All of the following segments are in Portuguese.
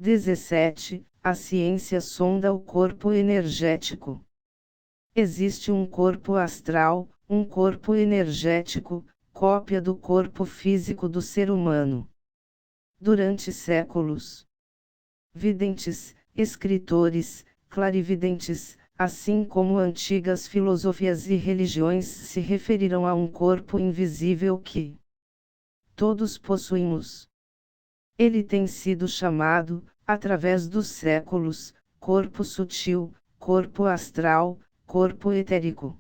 17. A ciência sonda o corpo energético. Existe um corpo astral, um corpo energético, cópia do corpo físico do ser humano. Durante séculos, videntes, escritores, clarividentes, assim como antigas filosofias e religiões se referiram a um corpo invisível que todos possuímos. Ele tem sido chamado, através dos séculos, corpo sutil, corpo astral, corpo etérico,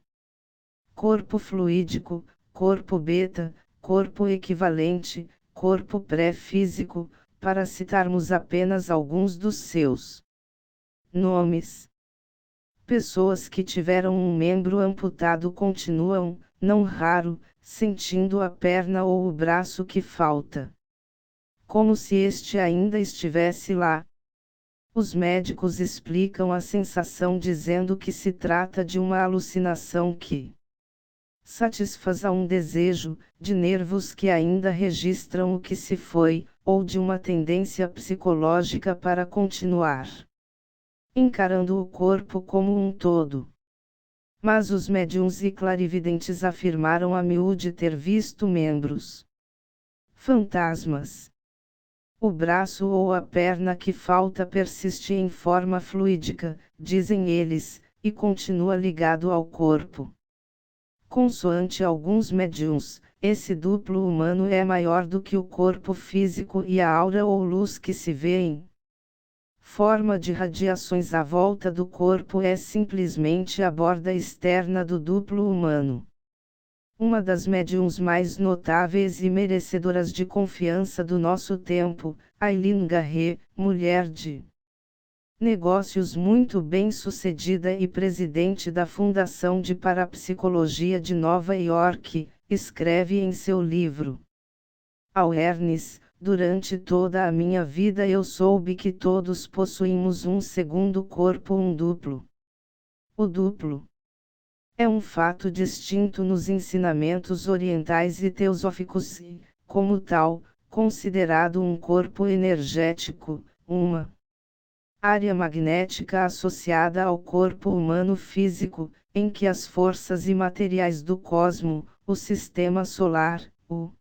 corpo fluídico, corpo beta, corpo equivalente, corpo pré-físico, para citarmos apenas alguns dos seus nomes. Pessoas que tiveram um membro amputado continuam, não raro, sentindo a perna ou o braço que falta, como se este ainda estivesse lá. Os médicos explicam a sensação dizendo que se trata de uma alucinação que satisfaz a um desejo, de nervos que ainda registram o que se foi, ou de uma tendência psicológica para continuar encarando o corpo como um todo. Mas os médiuns e clarividentes afirmaram a miúde ter visto membros fantasmas. O braço ou a perna que falta persiste em forma fluídica, dizem eles, e continua ligado ao corpo. Consoante alguns médiuns, esse duplo humano é maior do que o corpo físico e a aura ou luz que se vê em forma de radiações à volta do corpo é simplesmente a borda externa do duplo humano. Uma das médiuns mais notáveis e merecedoras de confiança do nosso tempo, Aileen Garré, mulher de negócios muito bem-sucedida e presidente da Fundação de Parapsicologia de Nova York, escreve em seu livro Awareness: durante toda a minha vida eu soube que todos possuímos um segundo corpo, um duplo. O duplo é um fato distinto nos ensinamentos orientais e teosóficos e, como tal, considerado um corpo energético, uma área magnética associada ao corpo humano físico, em que as forças imateriais do cosmo, o sistema solar, o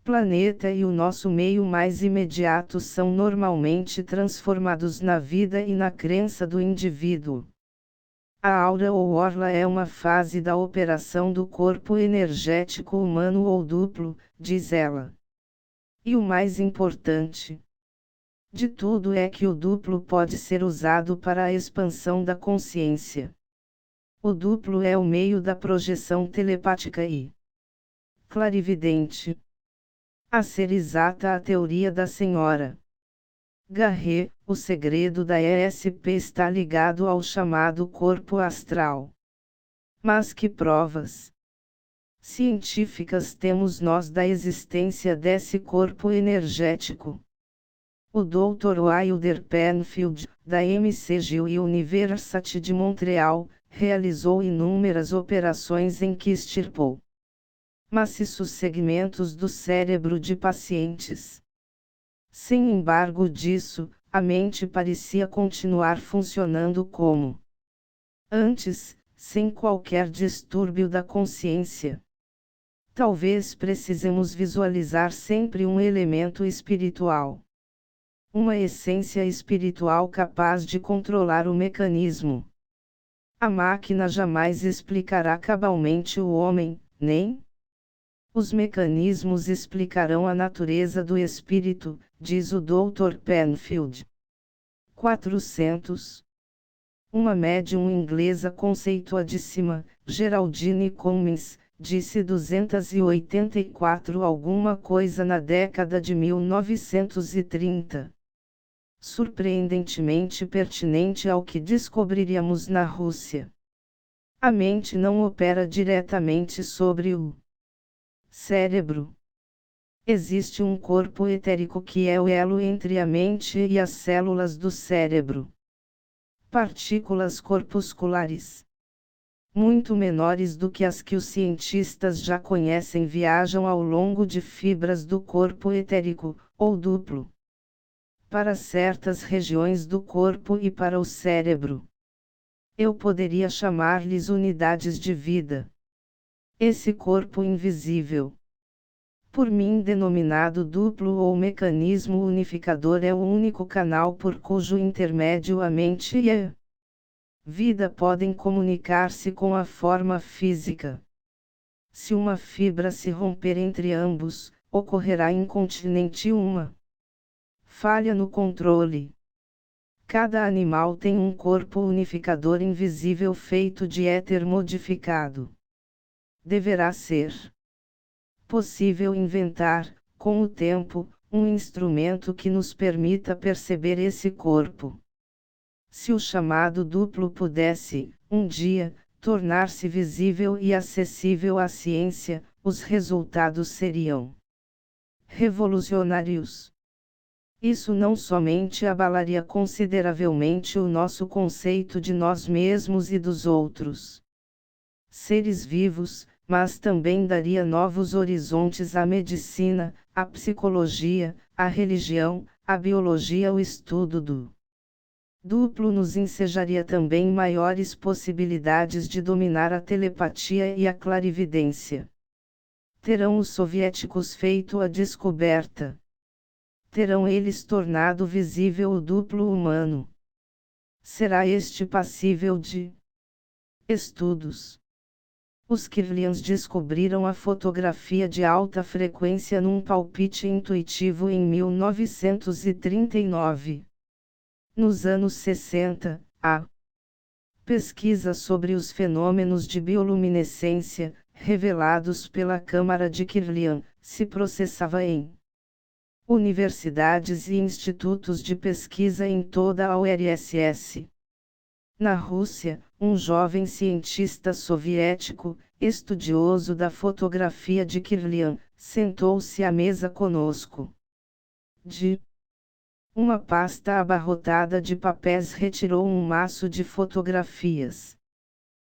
planeta e o nosso meio mais imediato são normalmente transformados na vida e na crença do indivíduo. A aura ou orla é uma fase da operação do corpo energético humano ou duplo, diz ela. E o mais importante de tudo é que o duplo pode ser usado para a expansão da consciência. O duplo é o meio da projeção telepática e clarividente. A ser exata, a teoria da Sra. Garré, o segredo da ESP está ligado ao chamado corpo astral. Mas que provas científicas temos nós da existência desse corpo energético? O Dr. Wilder Penfield, da McGill University de Montreal, realizou inúmeras operações em que extirpou maciços segmentos do cérebro de pacientes. Sem embargo disso, a mente parecia continuar funcionando como antes, sem qualquer distúrbio da consciência. Talvez precisemos visualizar sempre um elemento espiritual. Uma essência espiritual capaz de controlar o mecanismo. A máquina jamais explicará cabalmente o homem, nem os mecanismos explicarão a natureza do espírito, diz o Dr. Penfield. 400. Uma médium inglesa conceituadíssima, Geraldine Cummins, disse 284 alguma coisa na década de 1930. Surpreendentemente pertinente ao que descobriríamos na Rússia. A mente não opera diretamente sobre o cérebro. Existe um corpo etérico que é o elo entre a mente e as células do cérebro. Partículas corpusculares muito menores do que as que os cientistas já conhecem viajam ao longo de fibras do corpo etérico, ou duplo. para certas regiões do corpo e para o cérebro. Eu poderia chamar-lhes unidades de vida. Esse corpo invisível, por mim denominado duplo ou mecanismo unificador, é o único canal por cujo intermédio a mente e a vida podem comunicar-se com a forma física. Se uma fibra se romper entre ambos, ocorrerá incontinenti uma falha no controle. Cada animal tem um corpo unificador invisível feito de éter modificado. Deverá ser possível inventar, com o tempo, um instrumento que nos permita perceber esse corpo. Se o chamado duplo pudesse, um dia, tornar-se visível e acessível à ciência, os resultados seriam revolucionários. Isso não somente abalaria consideravelmente o nosso conceito de nós mesmos e dos outros seres vivos, mas também daria novos horizontes à medicina, à psicologia, à religião, à biologia. O estudo do duplo nos ensejaria também maiores possibilidades de dominar a telepatia e a clarividência. Terão os soviéticos feito a descoberta? Terão eles tornado visível o duplo humano? Será este passível de estudos? Os Kirlians descobriram a fotografia de alta frequência num palpite intuitivo em 1939. Nos anos 60, a pesquisa sobre os fenômenos de bioluminescência, revelados pela Câmara de Kirlian, se processava em universidades e institutos de pesquisa em toda a URSS. Na Rússia, um jovem cientista soviético, estudioso da fotografia de Kirlian, sentou-se à mesa conosco. De uma pasta abarrotada de papéis retirou um maço de fotografias.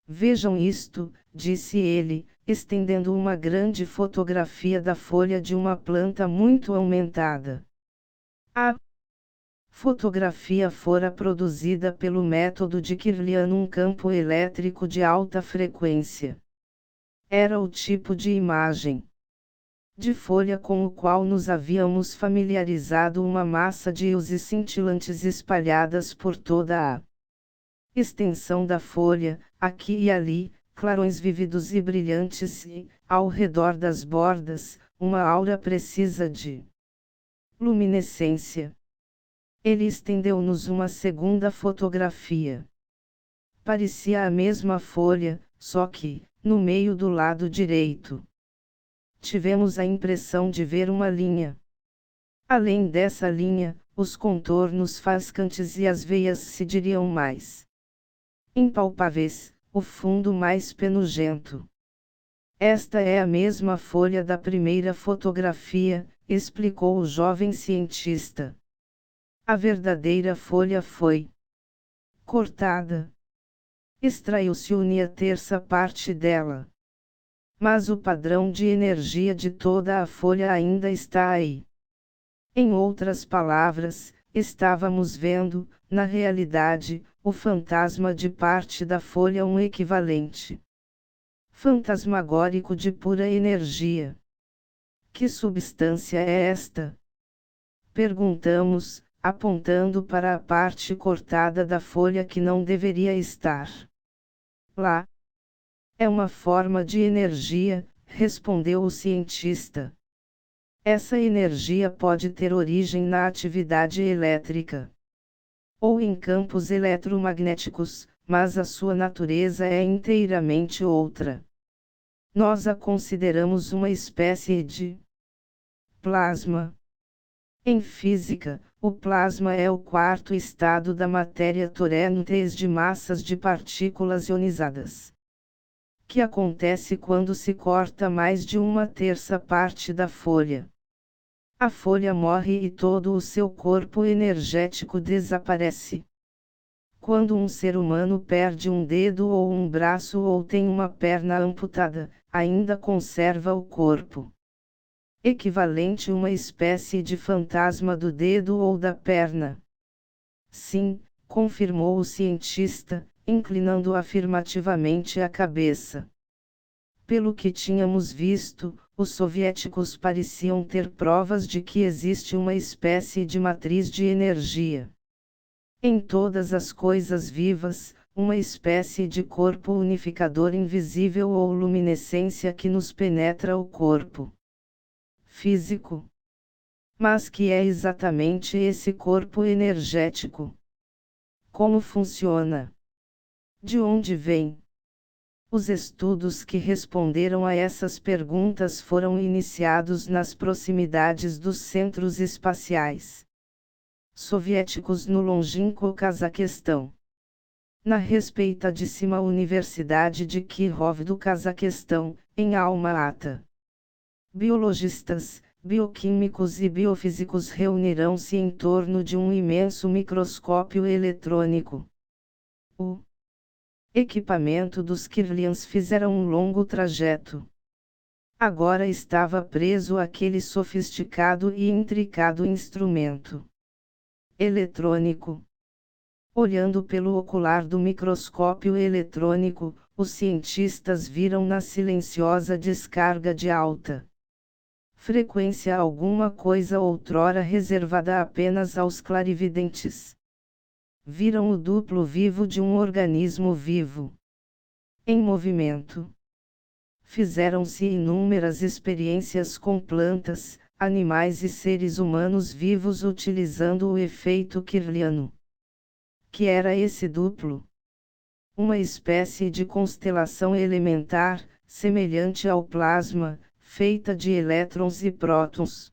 Vejam isto, disse ele, estendendo uma grande fotografia da folha de uma planta muito aumentada. A fotografia fora produzida pelo método de Kirlian num campo elétrico de alta frequência. Era o tipo de imagem de folha com o qual nos havíamos familiarizado, uma massa de luzes cintilantes espalhadas por toda a extensão da folha, aqui e ali, clarões vívidos e brilhantes e, ao redor das bordas, uma aura precisa de luminescência. Ele estendeu-nos uma segunda fotografia. Parecia a mesma folha, só que, no meio do lado direito, tivemos a impressão de ver uma linha. Além dessa linha, os contornos fascantes e as veias se diriam mais impalpáveis, o fundo mais penugento. Esta é a mesma folha da primeira fotografia, explicou o jovem cientista. A verdadeira folha foi cortada. Extraiu-se a terça parte dela. Mas o padrão de energia de toda a folha ainda está aí. Em outras palavras, estávamos vendo, na realidade, o fantasma de parte da folha, um equivalente fantasmagórico de pura energia. Que substância é esta? Perguntamos, apontando para a parte cortada da folha que não deveria estar lá. É uma forma de energia, respondeu o cientista. Essa energia pode ter origem na atividade elétrica ou em campos eletromagnéticos, mas a sua natureza é inteiramente outra. Nós a consideramos uma espécie de plasma. Em física, o plasma é o quarto estado da matéria torrentes de massas de partículas ionizadas, que acontece quando se corta mais de uma terça parte da folha. A folha morre e todo o seu corpo energético desaparece. Quando um ser humano perde um dedo ou um braço ou tem uma perna amputada, ainda conserva o corpo. Equivalente uma espécie de fantasma do dedo ou da perna. Sim, confirmou o cientista, inclinando afirmativamente a cabeça. Pelo que tínhamos visto, os soviéticos pareciam ter provas de que existe uma espécie de matriz de energia. Em todas as coisas vivas, uma espécie de corpo unificador invisível ou luminescência que nos penetra o corpo físico. Mas que é exatamente esse corpo energético? Como funciona? De onde vem? Os estudos que responderam a essas perguntas foram iniciados nas proximidades dos centros espaciais soviéticos no longínquo Cazaquistão. Na respeitadíssima Universidade de Kirov do Cazaquistão, em Alma-Ata. Biologistas, bioquímicos e biofísicos reunirão-se em torno de um imenso microscópio eletrônico. O equipamento dos Kirlians fizeram um longo trajeto. Agora estava preso àquele sofisticado e intricado instrumento eletrônico. Olhando pelo ocular do microscópio eletrônico, os cientistas viram na silenciosa descarga de alta frequência alguma coisa outrora reservada apenas aos clarividentes. Viram o duplo vivo de um organismo vivo em movimento. Fizeram-se inúmeras experiências com plantas, animais e seres humanos vivos utilizando o efeito kirliano. Que era esse duplo? Uma espécie de constelação elementar, semelhante ao plasma, feita de elétrons e prótons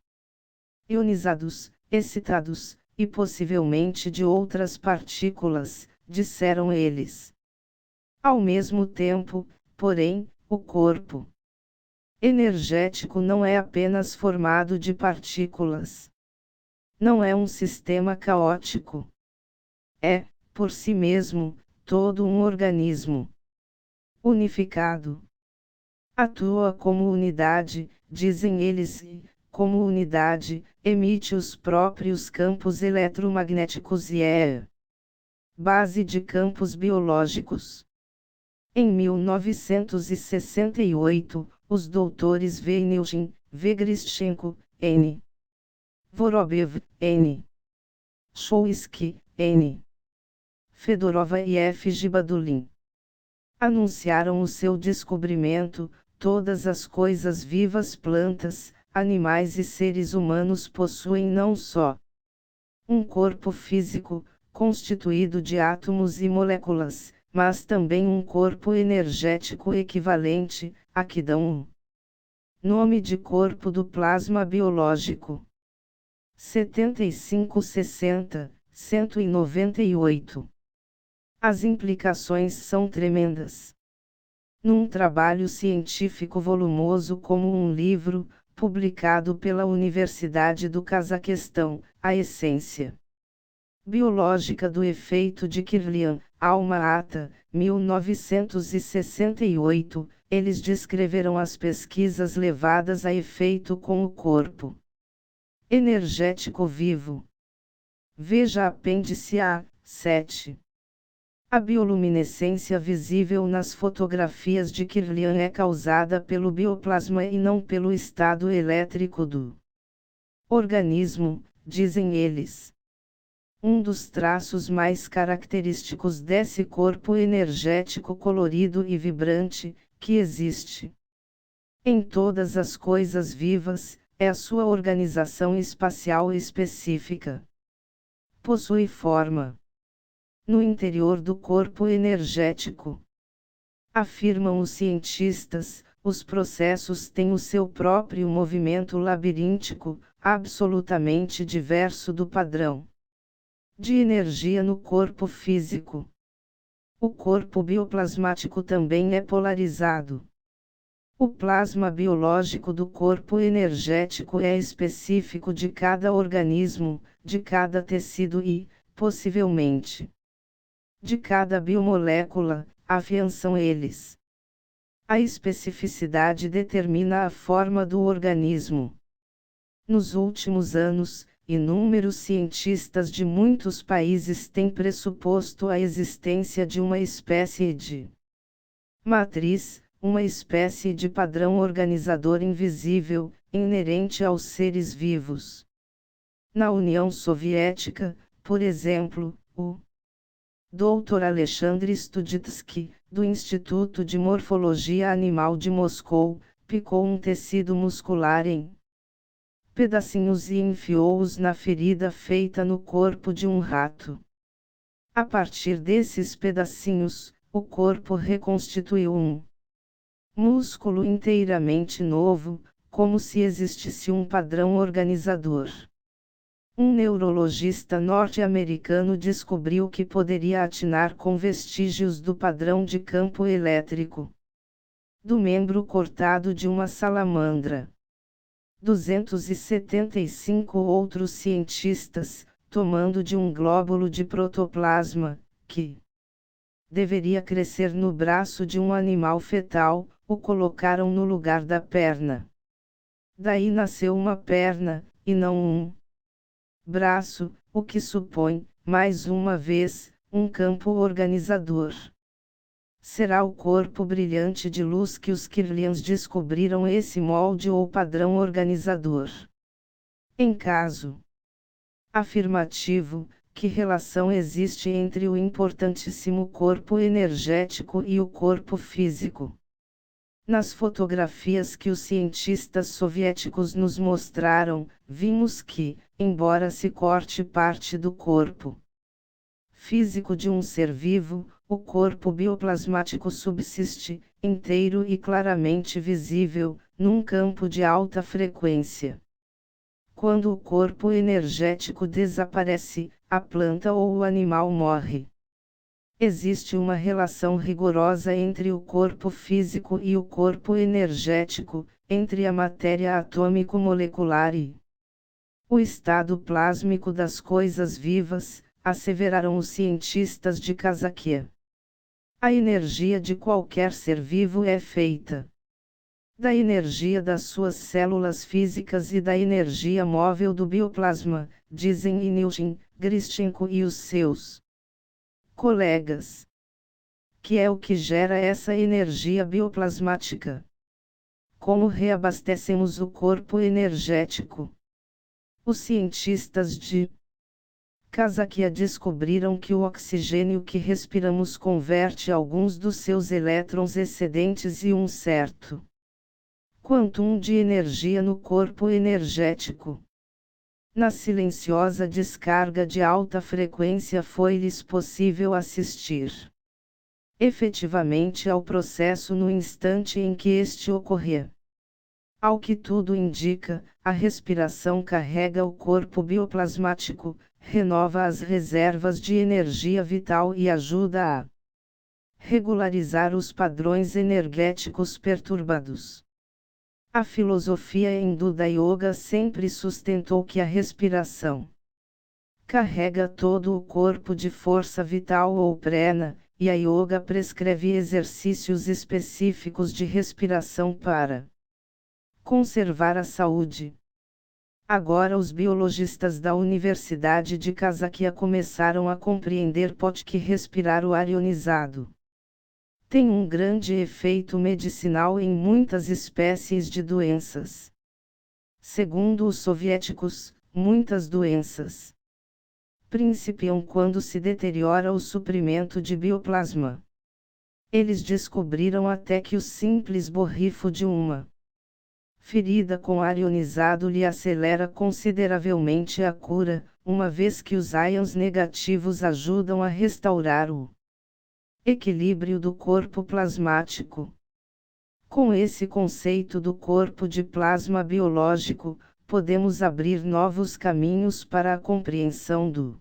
ionizados, excitados, e possivelmente de outras partículas, disseram eles. Ao mesmo tempo, porém, o corpo energético não é apenas formado de partículas. Não é um sistema caótico. É, por si mesmo, todo um organismo unificado. Atua como unidade, dizem eles, e, como unidade, emite os próprios campos eletromagnéticos e é base de campos biológicos. Em 1968, os doutores V. Nilshin, V. Grishchenko, N. Vorobev, N. Shulsky, N. Fedorova e F. Gibadulin anunciaram o seu descobrimento. Todas as coisas vivas, plantas, animais e seres humanos possuem não só um corpo físico, constituído de átomos e moléculas, mas também um corpo energético equivalente, a que dão um nome de corpo do plasma biológico. 7560, 198. As implicações são tremendas. Num trabalho científico volumoso como um livro, publicado pela Universidade do Cazaquistão, A Essência Biológica do Efeito de Kirlian, Alma-Ata, 1968, eles descreveram as pesquisas levadas a efeito com o corpo energético vivo. Veja apêndice A, 7. A bioluminescência visível nas fotografias de Kirlian é causada pelo bioplasma e não pelo estado elétrico do organismo, dizem eles. Um dos traços mais característicos desse corpo energético colorido e vibrante, que existe em todas as coisas vivas, é a sua organização espacial específica. Possui forma no interior do corpo energético. Afirmam os cientistas, os processos têm o seu próprio movimento labiríntico, absolutamente diverso do padrão de energia no corpo físico. O corpo bioplasmático também é polarizado. O plasma biológico do corpo energético é específico de cada organismo, de cada tecido e, possivelmente, de cada biomolécula, afiançam eles. A especificidade determina a forma do organismo. Nos últimos anos, inúmeros cientistas de muitos países têm pressuposto a existência de uma espécie de matriz, uma espécie de padrão organizador invisível, inerente aos seres vivos. Na União Soviética, por exemplo, o Dr. Alexandre Studitsky, do Instituto de Morfologia Animal de Moscou, picou um tecido muscular em pedacinhos e enfiou-os na ferida feita no corpo de um rato. A partir desses pedacinhos, o corpo reconstituiu um músculo inteiramente novo, como se existisse um padrão organizador. Um neurologista norte-americano descobriu que poderia atinar com vestígios do padrão de campo elétrico do membro cortado de uma salamandra. 275 outros cientistas, tomando de um glóbulo de protoplasma, que deveria crescer no braço de um animal fetal, o colocaram no lugar da perna. Daí nasceu uma perna, e não um braço, o que supõe, mais uma vez, um campo organizador. Será o corpo brilhante de luz que os Kirlians descobriram esse molde ou padrão organizador. Em caso afirmativo, que relação existe entre o importantíssimo corpo energético e o corpo físico? Nas fotografias que os cientistas soviéticos nos mostraram, vimos que, embora se corte parte do corpo físico de um ser vivo, o corpo bioplasmático subsiste, inteiro e claramente visível, num campo de alta frequência. Quando o corpo energético desaparece, a planta ou o animal morre. Existe uma relação rigorosa entre o corpo físico e o corpo energético, entre a matéria atômico-molecular e o estado plásmico das coisas vivas, asseveraram os cientistas de Kazakhia. A energia de qualquer ser vivo é feita da energia das suas células físicas e da energia móvel do bioplasma, dizem Ilyushin, Grishchenko e os seus colegas. Que é o que gera essa energia bioplasmática? Como reabastecemos o corpo energético? Os cientistas de Kazakhia descobriram que o oxigênio que respiramos converte alguns dos seus elétrons excedentes e um certo quantum de energia no corpo energético. Na silenciosa descarga de alta frequência foi-lhes possível assistir efetivamente ao processo no instante em que este ocorria. Ao que tudo indica, a respiração carrega o corpo bioplasmático, renova as reservas de energia vital e ajuda a regularizar os padrões energéticos perturbados. A filosofia hindu da yoga sempre sustentou que a respiração carrega todo o corpo de força vital ou prana, e a yoga prescreve exercícios específicos de respiração para conservar a saúde. Agora os biologistas da Universidade de Kazakhia começaram a compreender que respirar o ar ionizado tem um grande efeito medicinal em muitas espécies de doenças. Segundo os soviéticos, muitas doenças principiam quando se deteriora o suprimento de bioplasma. Eles descobriram até que o simples borrifo de uma ferida com ar ionizado lhe acelera consideravelmente a cura, uma vez que os íons negativos ajudam a restaurar o equilíbrio do corpo plasmático. Com esse conceito do corpo de plasma biológico, podemos abrir novos caminhos para a compreensão do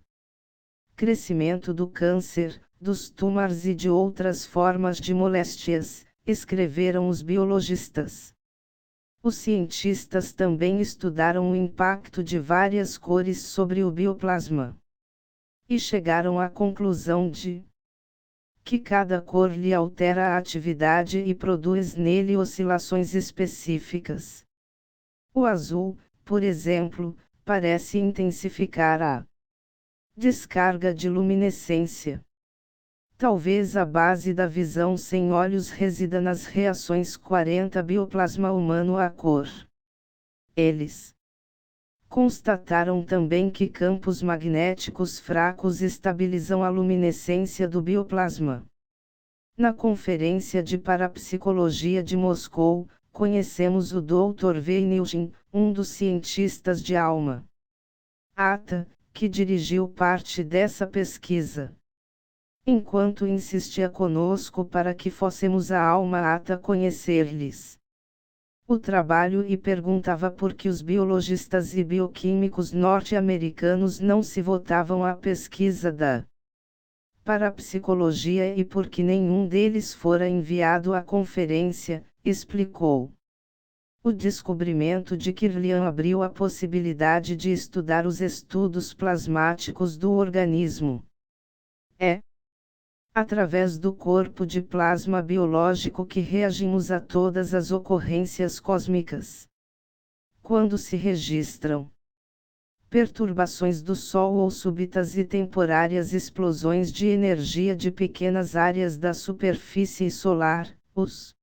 crescimento do câncer, dos tumores e de outras formas de moléstias, escreveram os biologistas. Os cientistas também estudaram o impacto de várias cores sobre o bioplasma e chegaram à conclusão de que cada cor lhe altera a atividade e produz nele oscilações específicas. O azul, por exemplo, parece intensificar a descarga de luminescência. Talvez a base da visão sem olhos resida nas reações 40 bioplasma humano à cor. Eles constataram também que campos magnéticos fracos estabilizam a luminescência do bioplasma. Na Conferência de Parapsicologia de Moscou, conhecemos o Dr. Veiniushin, um dos cientistas de alma Ata, que dirigiu parte dessa pesquisa. Enquanto insistia conosco para que fôssemos a alma Ata conhecer-lhes o trabalho e perguntava por que os biologistas e bioquímicos norte-americanos não se votavam à pesquisa da parapsicologia e por que nenhum deles fora enviado à conferência, explicou. O descobrimento de Kirlian abriu a possibilidade de estudar os estudos plasmáticos do organismo. Através do corpo de plasma biológico que reagimos a todas as ocorrências cósmicas. Quando se registram perturbações do Sol ou súbitas e temporárias explosões de energia de pequenas áreas da superfície solar, os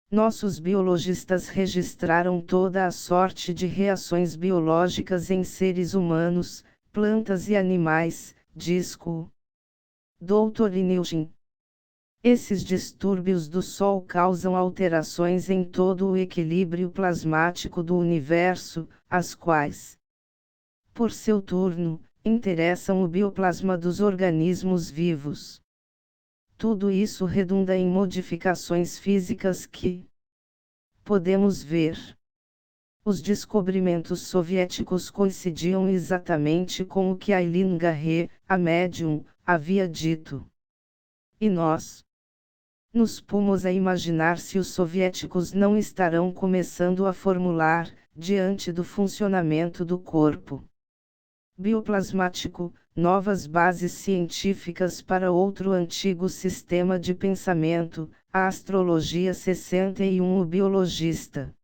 nossos biologistas registraram toda a sorte de reações biológicas em seres humanos, plantas e animais, diz o Dr. Veiniushin. Esses distúrbios do Sol causam alterações em todo o equilíbrio plasmático do universo, as quais, por seu turno, interessam o bioplasma dos organismos vivos. Tudo isso redunda em modificações físicas que podemos ver. Os descobrimentos soviéticos coincidiam exatamente com o que Eileen Garré, a médium, havia dito. E nós nos pomos a imaginar se os soviéticos não estarão começando a formular, diante do funcionamento do corpo bioplasmático, novas bases científicas para outro antigo sistema de pensamento, a astrologia 61. O biologista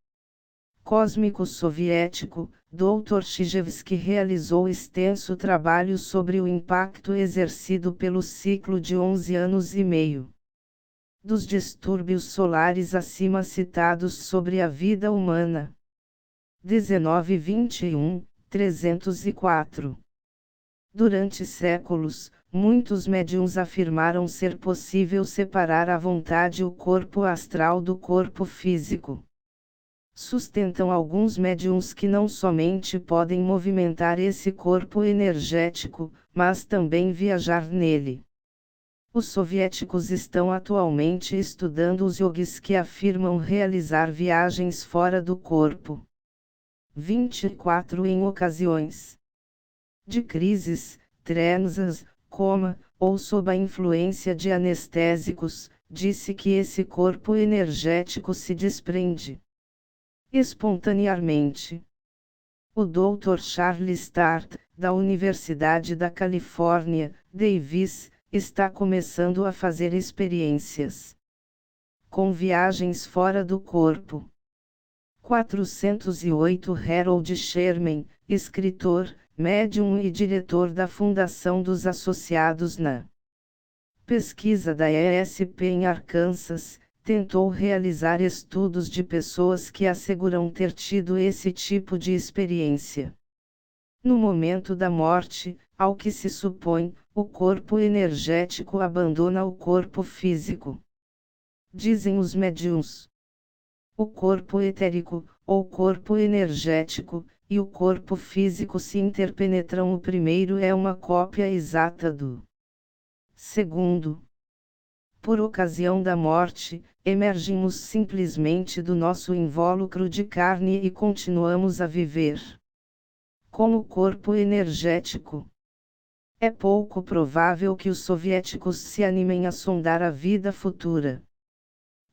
cósmico soviético, Dr. Chizhevsky realizou extenso trabalho sobre o impacto exercido pelo ciclo de 11 anos e meio dos distúrbios solares acima citados sobre a vida humana. 1921, 304. Durante séculos, muitos médiuns afirmaram ser possível separar à vontade o corpo astral do corpo físico. Sustentam alguns médiuns que não somente podem movimentar esse corpo energético, mas também viajar nele. Os soviéticos estão atualmente estudando os yogis que afirmam realizar viagens fora do corpo. 24. Em ocasiões de crises, transas, coma, ou sob a influência de anestésicos, disse que esse corpo energético se desprende espontaneamente. O Dr. Charles Start, da Universidade da Califórnia, Davis, está começando a fazer experiências com viagens fora do corpo. 408. Harold Sherman, escritor, médium e diretor da Fundação dos Associados na pesquisa da ESP em Arkansas, tentou realizar estudos de pessoas que asseguram ter tido esse tipo de experiência. No momento da morte, ao que se supõe, o corpo energético abandona o corpo físico. Dizem os médiuns. O corpo etérico, ou corpo energético, e o corpo físico se interpenetram. O primeiro é uma cópia exata do segundo. Por ocasião da morte, emergimos simplesmente do nosso invólucro de carne e continuamos a viver com o corpo energético. É pouco provável que os soviéticos se animem a sondar a vida futura.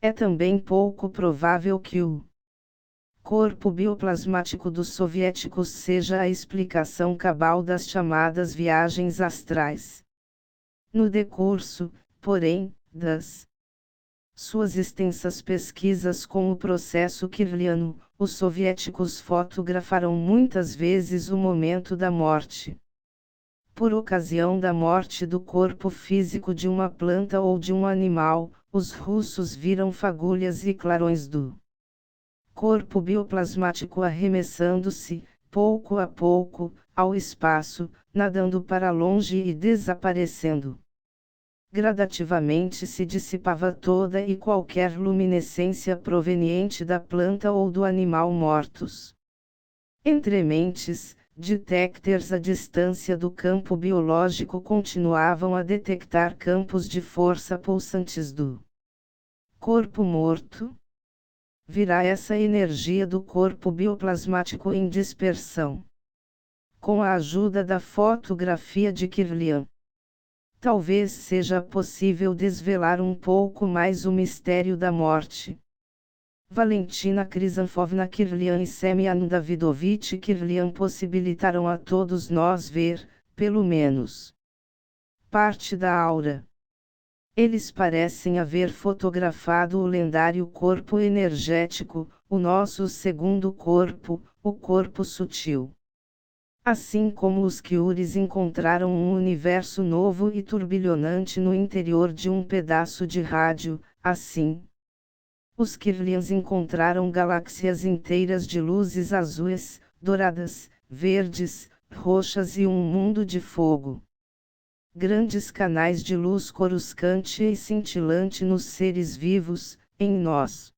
É também pouco provável que o corpo bioplasmático dos soviéticos seja a explicação cabal das chamadas viagens astrais. No decurso, porém, das suas extensas pesquisas com o processo kirliano, os soviéticos fotografaram muitas vezes o momento da morte. Por ocasião da morte do corpo físico de uma planta ou de um animal, os russos viram fagulhas e clarões do corpo bioplasmático arremessando-se, pouco a pouco, ao espaço, nadando para longe e desaparecendo. Gradativamente se dissipava toda e qualquer luminescência proveniente da planta ou do animal mortos. Entre mentes, detectors à distância do campo biológico continuavam a detectar campos de força pulsantes do corpo morto. Virá essa energia do corpo bioplasmático em dispersão. Com a ajuda da fotografia de Kirlian, talvez seja possível desvelar um pouco mais o mistério da morte. Valentina Krysanfovna Kirlian e Semyon Davidovich Kirlian possibilitaram a todos nós ver, pelo menos, parte da aura. Eles parecem haver fotografado o lendário corpo energético, o nosso segundo corpo, o corpo sutil. Assim como os Kyuris encontraram um universo novo e turbilhonante no interior de um pedaço de rádio, assim, os Kirlians encontraram galáxias inteiras de luzes azuis, douradas, verdes, roxas e um mundo de fogo. Grandes canais de luz coruscante e cintilante nos seres vivos, em nós.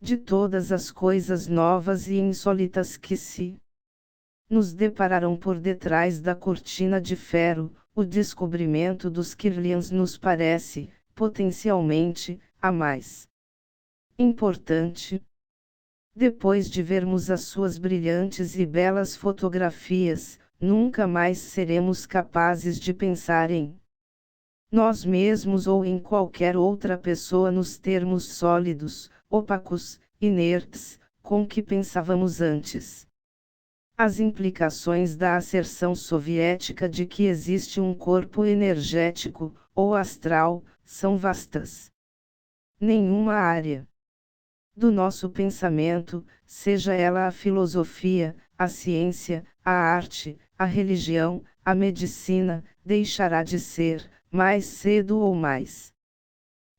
De todas as coisas novas e insólitas que se nos depararam por detrás da cortina de ferro, o descobrimento dos Kirlians nos parece, potencialmente, a mais importante. Depois de vermos as suas brilhantes e belas fotografias, nunca mais seremos capazes de pensar em nós mesmos ou em qualquer outra pessoa nos termos sólidos, opacos, inertes, com que pensávamos antes. As implicações da asserção soviética de que existe um corpo energético, ou astral, são vastas. Nenhuma área do nosso pensamento, seja ela a filosofia, a ciência, a arte, a religião, a medicina, deixará de ser, mais cedo ou mais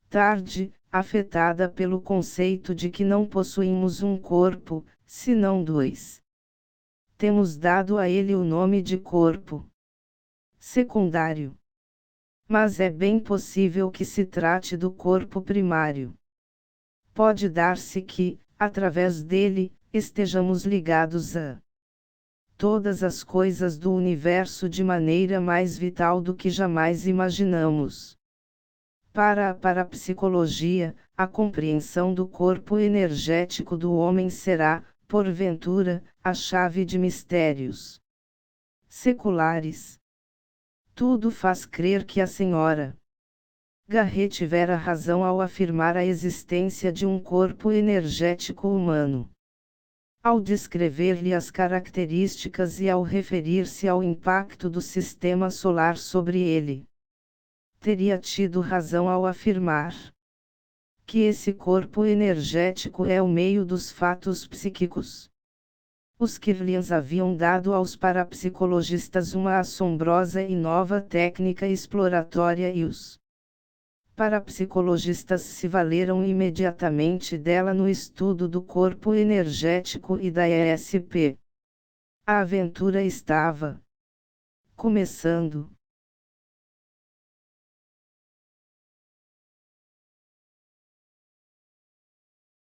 tarde, afetada pelo conceito de que não possuímos um corpo, senão dois. Temos dado a ele o nome de corpo secundário. Mas é bem possível que se trate do corpo primário. Pode dar-se que, através dele, estejamos ligados a todas as coisas do universo de maneira mais vital do que jamais imaginamos. Para a parapsicologia, a compreensão do corpo energético do homem será, porventura, a chave de mistérios seculares. Tudo faz crer que a Sra. Garret tivera razão ao afirmar a existência de um corpo energético humano. Ao descrever-lhe as características e ao referir-se ao impacto do sistema solar sobre ele, teria tido razão ao afirmar que esse corpo energético é o meio dos fatos psíquicos. Os Kirlians haviam dado aos parapsicologistas uma assombrosa e nova técnica exploratória e os parapsicologistas se valeram imediatamente dela no estudo do corpo energético e da ESP. A aventura estava começando.